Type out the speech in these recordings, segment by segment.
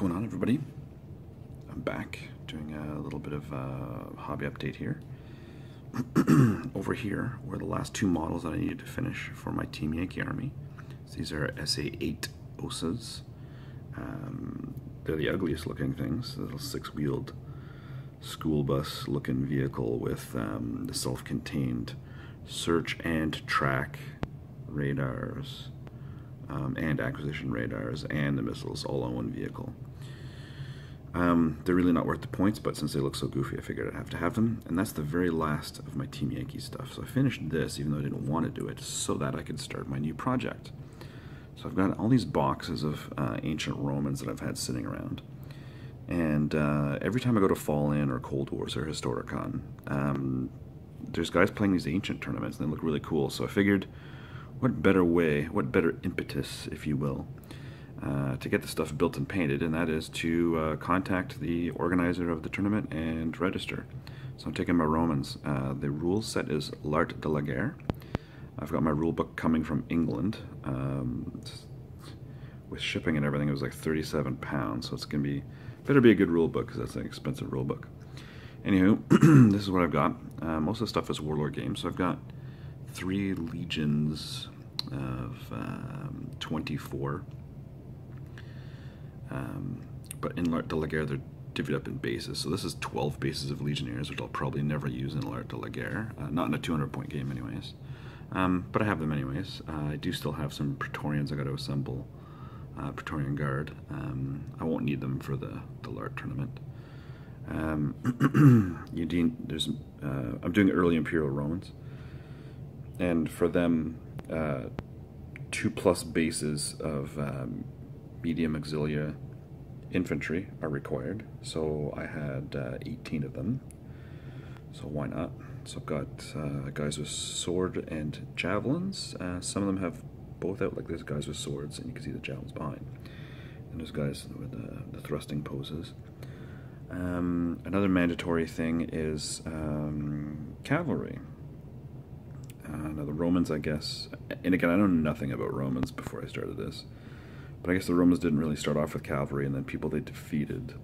going on, everybody? I'm back doing a little bit of a hobby update here. Over here were the last two models that I needed to finish for my Team Yankee Army. So these are SA-8 OSAs. They're the ugliest looking things, a little six-wheeled school bus looking vehicle with the self-contained search and track radars and acquisition radars and the missiles all on one vehicle. They're really not worth the points, but since they look so goofy, I figured I'd have to have them. And that's the very last of my Team Yankee stuff. So I finished this, even though I didn't want to do it, so that I could start my new project. So I've got all these boxes of ancient Romans that I've had sitting around. And every time I go to Fall In or Cold Wars or Historicon, there's guys playing these ancient tournaments, and they look really cool. So I figured, what better way, what better impetus, if you will, to get the stuff built and painted, and that is to contact the organizer of the tournament and register. So I'm taking my Romans. The rule set is L'Art de la Guerre. I've got my rule book coming from England. With shipping and everything, it was like 37 pounds, so it's going to be, better be a good rule book, because that's an expensive rule book. Anywho, this is what I've got. Most of the stuff is Warlord games, so I've got 3 legions of 24. But in L'Art de la Guerre, they're divvied up in bases. So this is 12 bases of Legionnaires, which I'll probably never use in L'Art de la Guerre. Not in a 200-point game anyways. But I have them anyways. I do still have some Praetorians I got to assemble. Praetorian Guard. I won't need them for the L'Art tournament. I'm doing early Imperial Romans. And for them, 2+ bases of medium auxilia infantry are required, so I had 18 of them, so why not? So I've got guys with sword and javelins. Some of them have both out, like there's guys with swords and you can see the javelins behind, and there's guys with the thrusting poses. Another mandatory thing is cavalry. Now the Romans, I guess, and again I know nothing about Romans before I started this, but I guess the Romans didn't really start off with cavalry, and then people they defeated,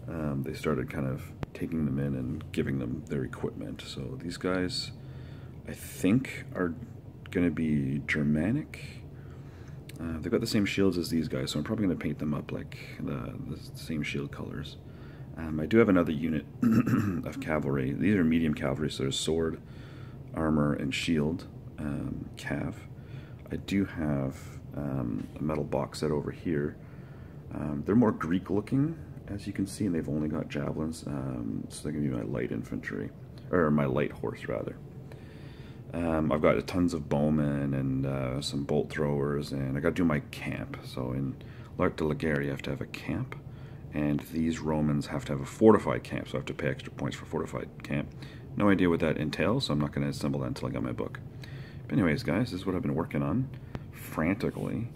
they started kind of taking them in and giving them their equipment. So these guys, I think, are going to be Germanic. They've got the same shields as these guys, so I'm probably going to paint them up like the same shield colors. I do have another unit of cavalry. These are medium cavalry, so there's sword, armor, and shield, cav. I do have a metal box set over here. They're more Greek looking, as you can see, and they've only got javelins, so they're going to be my light infantry, or my light horse rather. I've got tons of bowmen and some bolt throwers, and I got to do my camp. So in L'Art de la Guerre you have to have a camp, and these Romans have to have a fortified camp, so I have to pay extra points for fortified camp. No idea what that entails, so I'm not going to assemble that until I got my book. But anyways, guys, this is what I've been working on frantically.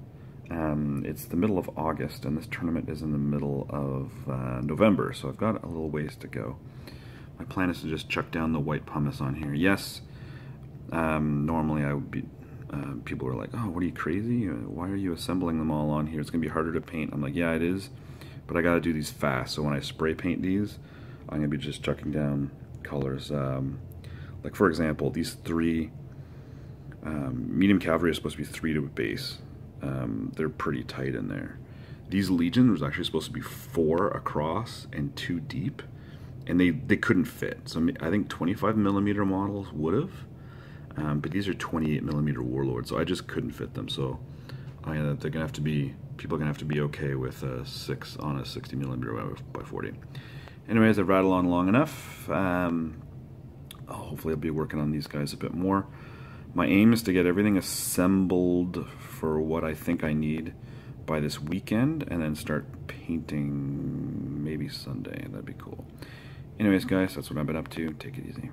It's the middle of August, and this tournament is in the middle of November, so I've got a little ways to go. My plan is to just chuck down the white pumice on here. Yes, normally I would be, people were like, oh, what are you, crazy? Why are you assembling them all on here? It's going to be harder to paint. I'm like, yeah, it is, but I got to do these fast, so when I spray paint these, I'm going to be just chucking down colors. Like, for example, these 3 medium cavalry is supposed to be 3 to a base. They're pretty tight in there. These legions was actually supposed to be 4 across and 2 deep, and they couldn't fit. So I think 25mm models would have, but these are 28mm warlords, so I just couldn't fit them. So they're gonna have to be, people are gonna have to be okay with 6 on a 60mm by 40. Anyways, I've rattled on long enough. Hopefully I'll be working on these guys a bit more. My aim is to get everything assembled for what I think I need by this weekend, and then start painting maybe Sunday. That'd be cool. Anyways, guys, that's what I've been up to. Take it easy.